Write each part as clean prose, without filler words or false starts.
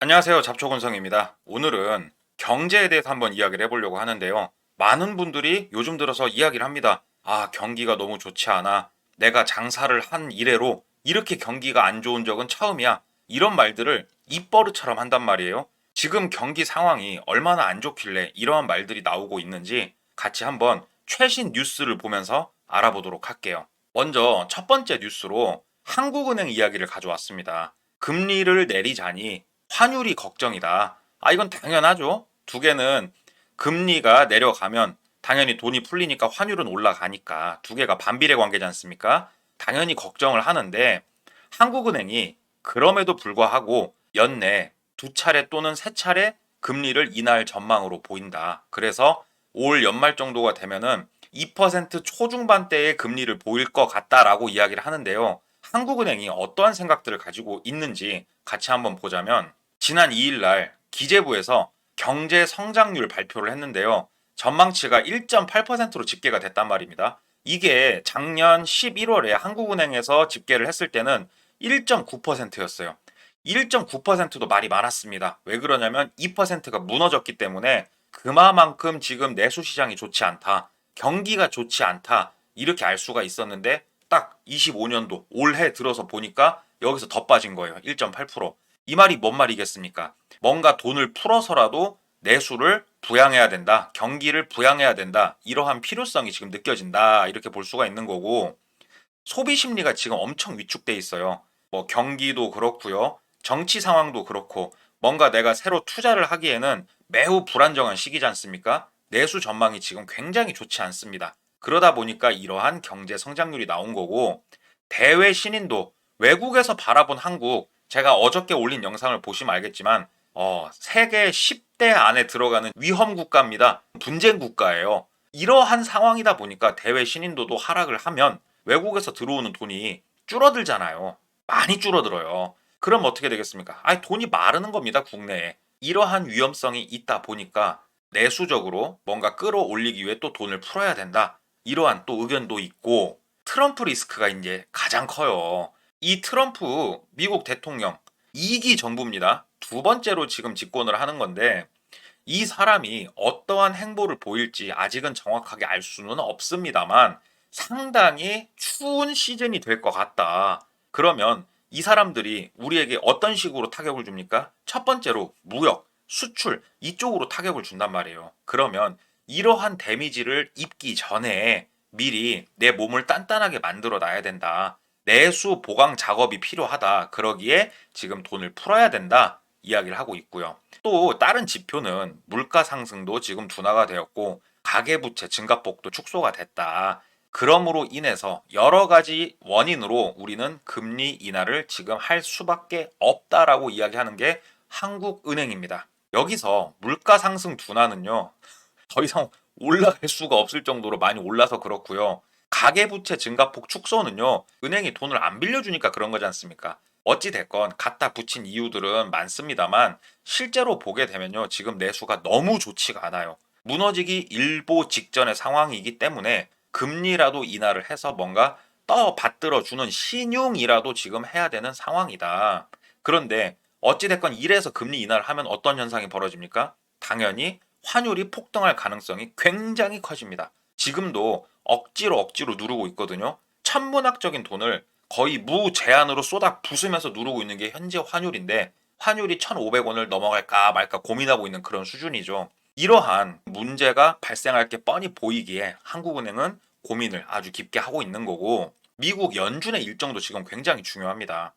안녕하세요. 잡초근성입니다. 오늘은 경제에 대해서 한번 이야기를 해보려고 하는데요. 많은 분들이 요즘 들어서 이야기를 합니다. 아, 경기가 너무 좋지 않아. 내가 장사를 한 이래로 이렇게 경기가 안 좋은 적은 처음이야. 이런 말들을 입버릇처럼 한단 말이에요. 지금 경기 상황이 얼마나 안 좋길래 이러한 말들이 나오고 있는지 같이 한번 최신 뉴스를 보면서 알아보도록 할게요. 먼저 첫 번째 뉴스로 한국은행 이야기를 가져왔습니다. 금리를 내리자니 환율이 걱정이다. 아, 이건 당연하죠. 두 개는 금리가 내려가면 당연히 돈이 풀리니까 환율은 올라가니까 두 개가 반비례 관계지 않습니까? 당연히 걱정을 하는데 한국은행이 그럼에도 불구하고 연내 두 차례 또는 세 차례 금리를 인하할 전망으로 보인다. 그래서 올 연말 정도가 되면은 2% 초중반대의 금리를 보일 것 같다라고 이야기를 하는데요. 한국은행이 어떠한 생각들을 가지고 있는지 같이 한번 보자면 지난 2일 날 기재부에서 경제 성장률 발표를 했는데요. 전망치가 1.8%로 집계가 됐단 말입니다. 이게 작년 11월에 한국은행에서 집계를 했을 때는 1.9%였어요. 1.9%도 말이 많았습니다. 왜 그러냐면 2%가 무너졌기 때문에 그만큼 지금 내수 시장이 좋지 않다. 경기가 좋지 않다. 이렇게 알 수가 있었는데 딱 25년도 올해 들어서 보니까 여기서 더 빠진 거예요. 1.8%. 이 말이 뭔 말이겠습니까? 뭔가 돈을 풀어서라도 내수를 부양해야 된다. 경기를 부양해야 된다. 이러한 필요성이 지금 느껴진다. 이렇게 볼 수가 있는 거고 소비 심리가 지금 엄청 위축돼 있어요. 뭐 경기도 그렇고요. 정치 상황도 그렇고 뭔가 내가 새로 투자를 하기에는 매우 불안정한 시기지 않습니까? 내수 전망이 지금 굉장히 좋지 않습니다. 그러다 보니까 이러한 경제 성장률이 나온 거고 대외 신인도 외국에서 바라본 한국 제가 어저께 올린 영상을 보시면 알겠지만 세계 10대 안에 들어가는 위험 국가입니다. 분쟁 국가예요. 이러한 상황이다 보니까 대외 신인도도 하락을 하면 외국에서 들어오는 돈이 줄어들잖아요. 많이 줄어들어요. 그럼 어떻게 되겠습니까? 아니, 돈이 마르는 겁니다, 국내에. 이러한 위험성이 있다 보니까 내수적으로 뭔가 끌어올리기 위해 또 돈을 풀어야 된다. 이러한 또 의견도 있고 트럼프 리스크가 이제 가장 커요. 이 트럼프 미국 대통령 2기 정부입니다. 두 번째로 지금 집권을 하는 건데 이 사람이 어떠한 행보를 보일지 아직은 정확하게 알 수는 없습니다만 상당히 추운 시즌이 될 것 같다. 그러면 이 사람들이 우리에게 어떤 식으로 타격을 줍니까? 첫 번째로 무역, 수출 이쪽으로 타격을 준단 말이에요. 그러면 이러한 데미지를 입기 전에 미리 내 몸을 단단하게 만들어 놔야 된다. 내수 보강 작업이 필요하다. 그러기에 지금 돈을 풀어야 된다. 이야기를 하고 있고요. 또 다른 지표는 물가 상승도 지금 둔화가 되었고 가계부채 증가폭도 축소가 됐다. 그러므로 인해서 여러 가지 원인으로 우리는 금리 인하를 지금 할 수밖에 없다라고 이야기하는 게 한국은행입니다. 여기서 물가 상승 둔화는요. 더 이상 올라갈 수가 없을 정도로 많이 올라서 그렇고요. 가계부채 증가폭 축소는요. 은행이 돈을 안 빌려주니까 그런 거지 않습니까? 어찌 됐건 갖다 붙인 이유들은 많습니다만 실제로 보게 되면요. 지금 내수가 너무 좋지가 않아요. 무너지기 일보 직전의 상황이기 때문에 금리라도 인하를 해서 뭔가 받들어 주는 신용이라도 지금 해야 되는 상황이다. 그런데 어찌 됐건 이래서 금리 인하를 하면 어떤 현상이 벌어집니까? 당연히 환율이 폭등할 가능성이 굉장히 커집니다. 지금도 억지로 누르고 있거든요. 천문학적인 돈을 거의 무제한으로 쏟아 부으면서 누르고 있는 게 현재 환율인데 환율이 1,500원을 넘어갈까 말까 고민하고 있는 그런 수준이죠. 이러한 문제가 발생할 게 뻔히 보이기에 한국은행은 고민을 아주 깊게 하고 있는 거고 미국 연준의 일정도 지금 굉장히 중요합니다.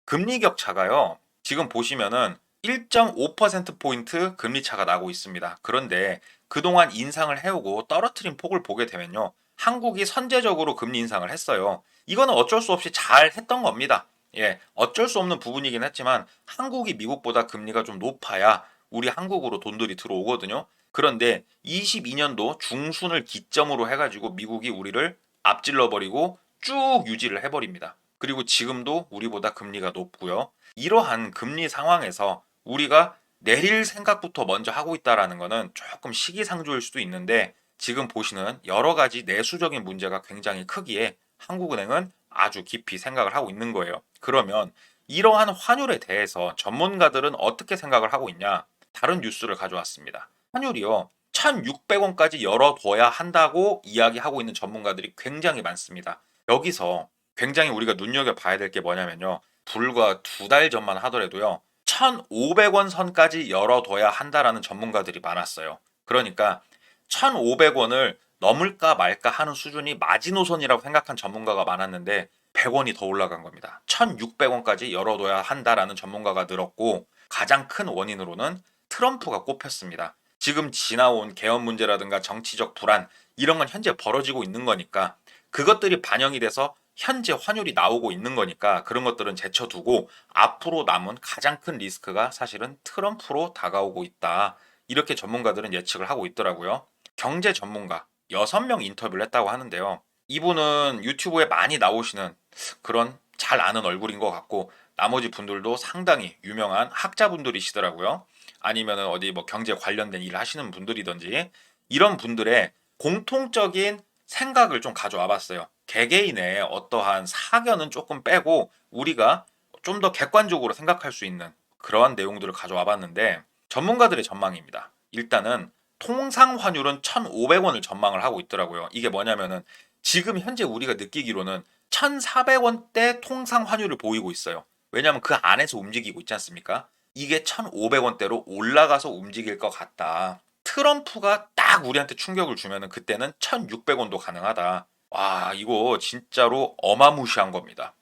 금리 격차가요. 지금 보시면은 1.5%포인트 금리 차가 나고 있습니다. 그런데 그동안 인상을 해오고 떨어뜨린 폭을 보게 되면요. 한국이 선제적으로 금리 인상을 했어요. 이거는 어쩔 수 없이 잘 했던 겁니다. 예, 어쩔 수 없는 부분이긴 했지만 한국이 미국보다 금리가 좀 높아야 우리 한국으로 돈들이 들어오거든요. 그런데 22년도 중순을 기점으로 해가지고 미국이 우리를 앞질러 버리고 쭉 유지를 해버립니다. 그리고 지금도 우리보다 금리가 높고요. 이러한 금리 상황에서 우리가 내릴 생각부터 먼저 하고 있다라는 것은 조금 시기상조일 수도 있는데 지금 보시는 여러 가지 내수적인 문제가 굉장히 크기에 한국은행은 아주 깊이 생각을 하고 있는 거예요. 그러면 이러한 환율에 대해서 전문가들은 어떻게 생각을 하고 있냐? 다른 뉴스를 가져왔습니다. 환율이요. 1,600원까지 열어둬야 한다고 이야기하고 있는 전문가들이 굉장히 많습니다. 여기서 굉장히 우리가 눈여겨봐야 될 게 뭐냐면요. 불과 2달 전만 하더라도요. 1,500원 선까지 열어둬야 한다라는 전문가들이 많았어요. 그러니까 1,500원을 넘을까 말까 하는 수준이 마지노선이라고 생각한 전문가가 많았는데 100원이 더 올라간 겁니다. 1,600원까지 열어둬야 한다라는 전문가가 늘었고 가장 큰 원인으로는 트럼프가 꼽혔습니다. 지금 지나온 개헌 문제라든가 정치적 불안 이런 건 현재 벌어지고 있는 거니까 그것들이 반영이 돼서 현재 환율이 나오고 있는 거니까 그런 것들은 제쳐두고 앞으로 남은 가장 큰 리스크가 사실은 트럼프로 다가오고 있다. 이렇게 전문가들은 예측을 하고 있더라고요. 경제 전문가 6명 인터뷰를 했다고 하는데요. 이분은 유튜브에 많이 나오시는 그런 잘 아는 얼굴인 것 같고 나머지 분들도 상당히 유명한 학자분들이시더라고요. 아니면은 어디 뭐 경제 관련된 일을 하시는 분들이든지 이런 분들의 공통적인 생각을 좀 가져와 봤어요. 개개인의 어떠한 사견은 조금 빼고 우리가 좀 더 객관적으로 생각할 수 있는 그러한 내용들을 가져와 봤는데 전문가들의 전망입니다. 일단은 통상 환율은 1,500원을 전망을 하고 있더라고요. 이게 뭐냐면은 지금 현재 우리가 느끼기로는 1,400원대 통상 환율을 보이고 있어요. 왜냐하면 그 안에서 움직이고 있지 않습니까? 이게 1,500원대로 올라가서 움직일 것 같다. 트럼프가 딱 우리한테 충격을 주면은 그때는 1,600원도 가능하다. 와, 이거 진짜로 어마무시한 겁니다.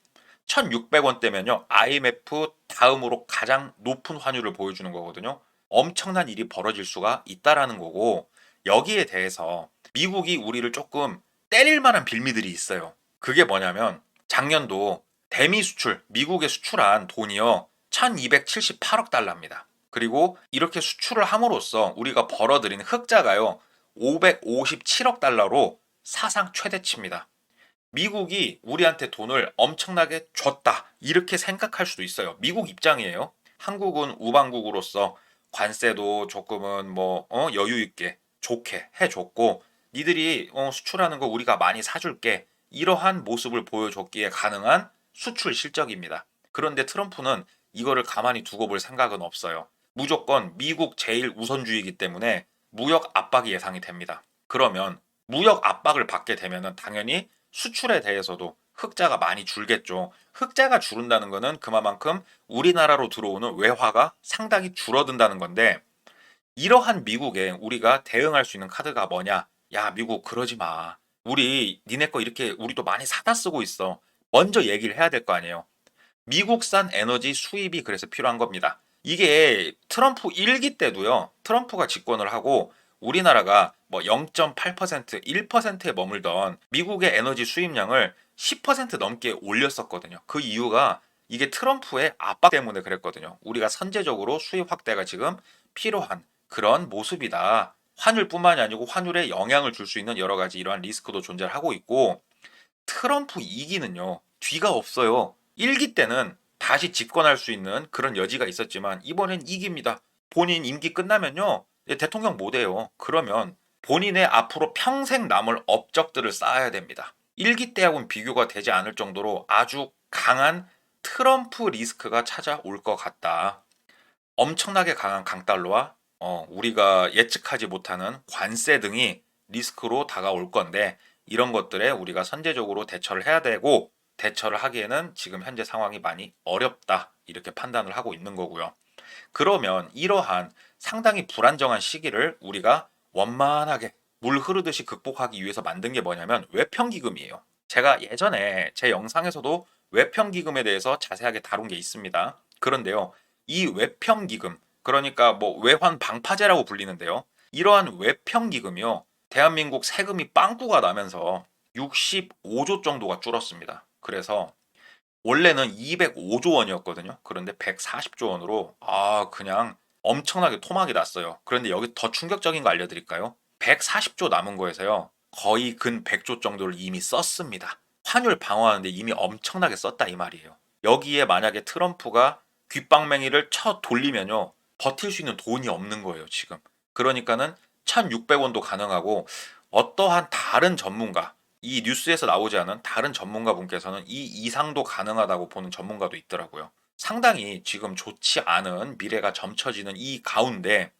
1,600원대면요. IMF 다음으로 가장 높은 환율을 보여주는 거거든요. 엄청난 일이 벌어질 수가 있다라는 거고 여기에 대해서 미국이 우리를 조금 때릴 만한 빌미들이 있어요. 그게 뭐냐면 작년도 대미 수출, 미국에 수출한 돈이요. 1278억 달러입니다. 그리고 이렇게 수출을 함으로써 우리가 벌어들인 흑자가요. 557억 달러로 사상 최대치입니다. 미국이 우리한테 돈을 엄청나게 줬다. 이렇게 생각할 수도 있어요. 미국 입장이에요. 한국은 우방국으로서 관세도 조금은 여유 있게 좋게 해줬고 니들이 수출하는 거 우리가 많이 사줄게. 이러한 모습을 보여줬기에 가능한 수출 실적입니다. 그런데 트럼프는 이거를 가만히 두고 볼 생각은 없어요. 무조건 미국 제일 우선주의이기 때문에 무역 압박이 예상이 됩니다. 그러면 무역 압박을 받게 되면은 당연히 수출에 대해서도 흑자가 많이 줄겠죠. 흑자가 줄은다는 것은 그만큼 우리나라로 들어오는 외화가 상당히 줄어든다는 건데 이러한 미국에 우리가 대응할 수 있는 카드가 뭐냐? 야, 미국 그러지 마. 우리 니네 거 이렇게 우리도 많이 사다 쓰고 있어. 먼저 얘기를 해야 될 거 아니에요. 미국산 에너지 수입이 그래서 필요한 겁니다. 이게 트럼프 1기 때도요. 트럼프가 집권을 하고 우리나라가 뭐 0.8%, 1%에 머물던 미국의 에너지 수입량을 10% 넘게 올렸었거든요. 그 이유가 이게 트럼프의 압박 때문에 그랬거든요. 우리가 선제적으로 수입 확대가 지금 필요한 그런 모습이다. 환율뿐만이 아니고 환율에 영향을 줄 수 있는 여러 가지 이러한 리스크도 존재하고 있고 트럼프 2기는요. 뒤가 없어요. 1기 때는 다시 집권할 수 있는 그런 여지가 있었지만 이번엔 2기입니다. 본인 임기 끝나면요. 대통령 못 해요. 그러면 본인의 앞으로 평생 남을 업적들을 쌓아야 됩니다. 1기 때하고는 비교가 되지 않을 정도로 아주 강한 트럼프 리스크가 찾아올 것 같다. 엄청나게 강한 강달러와 우리가 예측하지 못하는 관세 등이 리스크로 다가올 건데 이런 것들에 우리가 선제적으로 대처를 해야 되고 대처를 하기에는 지금 현재 상황이 많이 어렵다 이렇게 판단을 하고 있는 거고요. 그러면 이러한 상당히 불안정한 시기를 우리가 원만하게 물 흐르듯이 극복하기 위해서 만든 게 뭐냐면 외평기금이에요. 제가 예전에 제 영상에서도 외평기금에 대해서 자세하게 다룬 게 있습니다. 그런데요, 이 외평기금, 그러니까 뭐 외환 방파제라고 불리는데요. 이러한 외평기금이요, 대한민국 세금이 빵꾸가 나면서 65조 정도가 줄었습니다. 그래서 원래는 205조 원이었거든요. 그런데 140조 원으로 그냥 엄청나게 토막이 났어요. 그런데 여기 더 충격적인 거 알려드릴까요? 140조 남은 거에서요. 거의 근 100조 정도를 이미 썼습니다. 환율 방어하는데 이미 엄청나게 썼다 이 말이에요. 여기에 만약에 트럼프가 귓방맹이를 쳐 돌리면요. 버틸 수 있는 돈이 없는 거예요, 지금. 그러니까는 1,600원도 가능하고 어떠한 다른 전문가, 이 뉴스에서 나오지 않은 다른 전문가 분께서는 이 이상도 가능하다고 보는 전문가도 있더라고요. 상당히 지금 좋지 않은 미래가 점쳐지는 이 가운데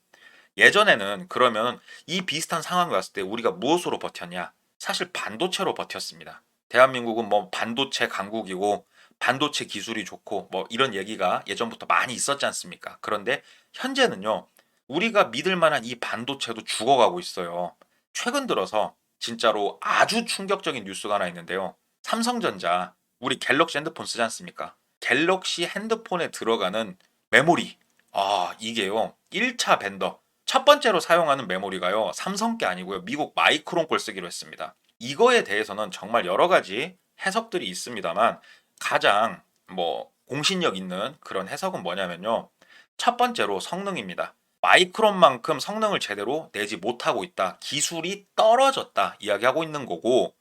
예전에는 그러면 이 비슷한 상황이 왔을 때 우리가 무엇으로 버텼냐? 사실 반도체로 버텼습니다. 대한민국은 뭐 반도체 강국이고 반도체 기술이 좋고 뭐 이런 얘기가 예전부터 많이 있었지 않습니까? 그런데 현재는요, 우리가 믿을 만한 이 반도체도 죽어가고 있어요. 최근 들어서 진짜로 아주 충격적인 뉴스가 하나 있는데요. 삼성전자, 우리 갤럭시 핸드폰 쓰지 않습니까? 갤럭시 핸드폰에 들어가는 메모리. 이게요. 1차 벤더. 첫 번째로 사용하는 메모리가요. 삼성 게 아니고요. 미국 마이크론 걸 쓰기로 했습니다. 이거에 대해서는 정말 여러 가지 해석들이 있습니다만 가장 공신력 있는 그런 해석은 뭐냐면요. 첫 번째로 성능입니다. 마이크론만큼 성능을 제대로 내지 못하고 있다. 기술이 떨어졌다. 이야기하고 있는 거고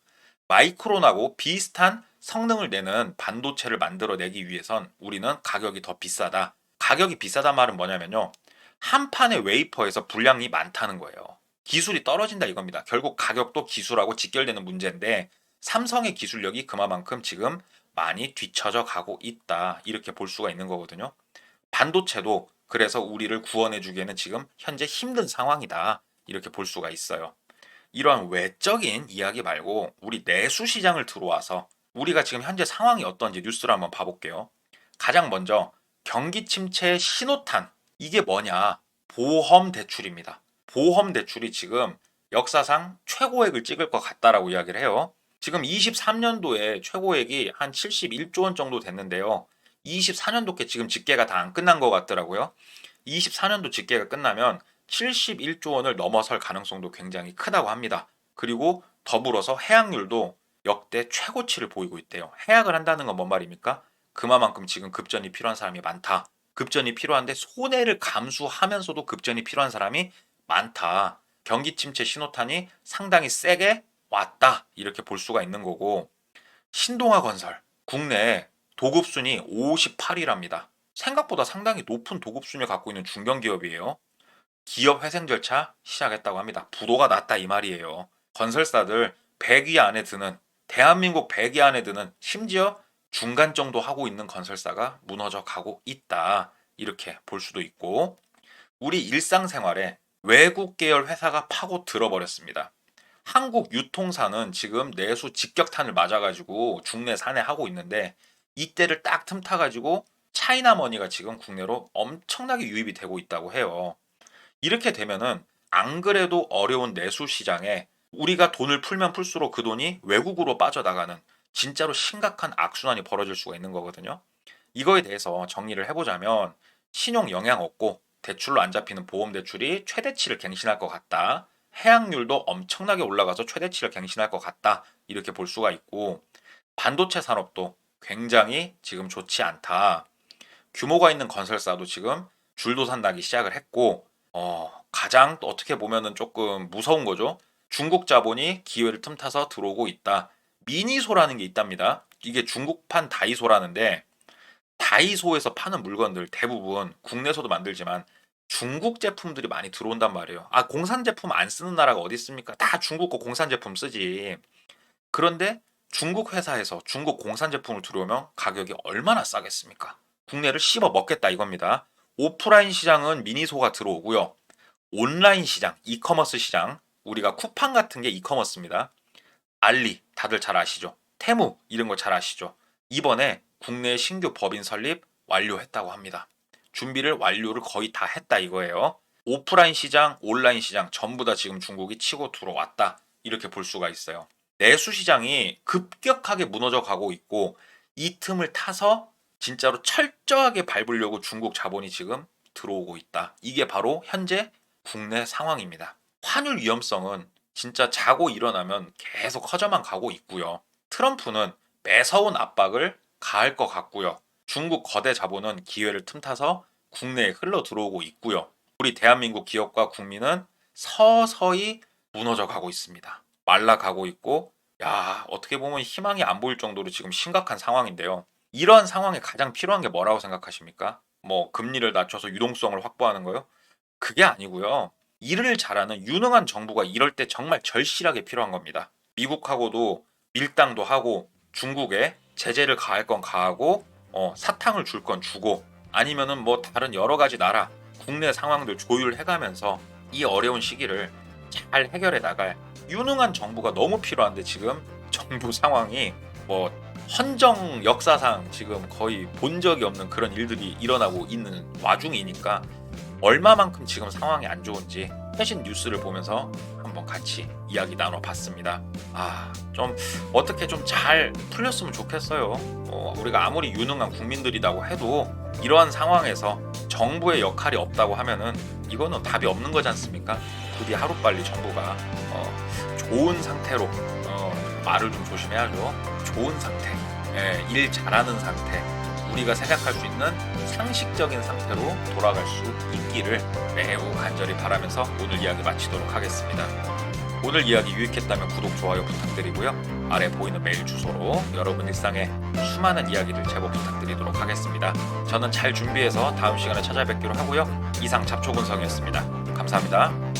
마이크론하고 비슷한 성능을 내는 반도체를 만들어내기 위해선 우리는 가격이 더 비싸다. 가격이 비싸단 말은 뭐냐면요. 한 판의 웨이퍼에서 분량이 많다는 거예요. 기술이 떨어진다 이겁니다. 결국 가격도 기술하고 직결되는 문제인데 삼성의 기술력이 그만큼 지금 많이 뒤처져 가고 있다. 이렇게 볼 수가 있는 거거든요. 반도체도 그래서 우리를 구원해 주기에는 지금 현재 힘든 상황이다. 이렇게 볼 수가 있어요. 이러한 외적인 이야기 말고 우리 내수 시장을 들어와서 우리가 지금 현재 상황이 어떤지 뉴스를 한번 봐볼게요. 가장 먼저 경기 침체의 신호탄. 이게 뭐냐? 보험 대출입니다. 보험 대출이 지금 역사상 최고액을 찍을 것 같다라고 이야기를 해요. 지금 23년도에 최고액이 한 71조 원 정도 됐는데요. 24년도께 지금 집계가 다 안 끝난 것 같더라고요. 24년도 집계가 끝나면 71조 원을 넘어설 가능성도 굉장히 크다고 합니다. 그리고 더불어서 해약률도 역대 최고치를 보이고 있대요. 해약을 한다는 건 뭔 말입니까? 그만큼 지금 급전이 필요한 사람이 많다. 급전이 필요한데 손해를 감수하면서도 급전이 필요한 사람이 많다. 경기 침체 신호탄이 상당히 세게 왔다. 이렇게 볼 수가 있는 거고 신동아 건설 국내 도급 순위 58위랍니다. 생각보다 상당히 높은 도급 순위를 갖고 있는 중견기업이에요. 기업 회생 절차 시작했다고 합니다. 부도가 났다 이 말이에요. 건설사들 100위 안에 드는 대한민국 100위 안에 드는 심지어 중간 정도 하고 있는 건설사가 무너져 가고 있다. 이렇게 볼 수도 있고 우리 일상생활에 외국 계열 회사가 파고 들어버렸습니다. 한국 유통사는 지금 내수 직격탄을 맞아가지고 국내 산해하고 있는데 이때를 딱 틈타가지고 차이나머니가 지금 국내로 엄청나게 유입이 되고 있다고 해요. 이렇게 되면은 안 그래도 어려운 내수 시장에 우리가 돈을 풀면 풀수록 그 돈이 외국으로 빠져나가는 진짜로 심각한 악순환이 벌어질 수가 있는 거거든요. 이거에 대해서 정리를 해보자면 신용 영향 없고 대출로 안 잡히는 보험 대출이 최대치를 갱신할 것 같다. 해약률도 엄청나게 올라가서 최대치를 갱신할 것 같다. 이렇게 볼 수가 있고 반도체 산업도 굉장히 지금 좋지 않다. 규모가 있는 건설사도 지금 줄도산 나기 시작을 했고 가장 또 어떻게 보면은 조금 무서운 거죠. 중국 자본이 기회를 틈타서 들어오고 있다. 미니소라는 게 있답니다. 이게 중국판 다이소라는데 다이소에서 파는 물건들 대부분 국내에서도 만들지만 중국 제품들이 많이 들어온단 말이에요. 공산 제품 안 쓰는 나라가 어디 있습니까? 다 중국 거 공산 제품 쓰지. 그런데 중국 회사에서 중국 공산 제품을 들어오면 가격이 얼마나 싸겠습니까? 국내를 씹어 먹겠다 이겁니다. 오프라인 시장은 미니소가 들어오고요. 온라인 시장, 이커머스 시장, 우리가 쿠팡 같은 게 이커머스입니다. 알리, 다들 잘 아시죠? 테무, 이런 거 잘 아시죠? 이번에 국내 신규 법인 설립 완료했다고 합니다. 준비를 완료를 거의 다 했다 이거예요. 오프라인 시장, 온라인 시장 전부 다 지금 중국이 치고 들어왔다. 이렇게 볼 수가 있어요. 내수 시장이 급격하게 무너져 가고 있고 이 틈을 타서 진짜로 철저하게 밟으려고 중국 자본이 지금 들어오고 있다. 이게 바로 현재 국내 상황입니다. 환율 위험성은 진짜 자고 일어나면 계속 커져만 가고 있고요. 트럼프는 매서운 압박을 가할 것 같고요. 중국 거대 자본은 기회를 틈타서 국내에 흘러 들어오고 있고요. 우리 대한민국 기업과 국민은 서서히 무너져 가고 있습니다. 말라가고 있고, 어떻게 보면 희망이 안 보일 정도로 지금 심각한 상황인데요. 이러한 상황에 가장 필요한 게 뭐라고 생각하십니까? 금리를 낮춰서 유동성을 확보하는 거요? 그게 아니고요. 일을 잘하는 유능한 정부가 이럴 때 정말 절실하게 필요한 겁니다. 미국하고도 밀당도 하고 중국에 제재를 가할 건 가하고 사탕을 줄 건 주고 아니면은 뭐 다른 여러 가지 나라 국내 상황들 조율해가면서 이 어려운 시기를 잘 해결해 나갈 유능한 정부가 너무 필요한데 지금 정부 상황이 뭐 헌정 역사상 지금 거의 본 적이 없는 그런 일들이 일어나고 있는 와중이니까 얼마만큼 지금 상황이 안 좋은지 최신 뉴스를 보면서 한번 같이 이야기 나눠봤습니다. 좀 어떻게 좀 잘 풀렸으면 좋겠어요. 우리가 아무리 유능한 국민들이라고 해도 이러한 상황에서 정부의 역할이 없다고 하면은 이거는 답이 없는 거지 않습니까? 부디 하루빨리 정부가 좋은 상태로 말을 좀 조심해야죠. 좋은 상태, 일 잘하는 상태, 우리가 생각할 수 있는 상식적인 상태로 돌아갈 수 있기를 매우 간절히 바라면서 오늘 이야기 마치도록 하겠습니다. 오늘 이야기 유익했다면 구독, 좋아요 부탁드리고요. 아래 보이는 메일 주소로 여러분 일상의 수많은 이야기를 제보 부탁드리도록 하겠습니다. 저는 잘 준비해서 다음 시간에 찾아뵙기로 하고요. 이상 잡초근성이었습니다. 감사합니다.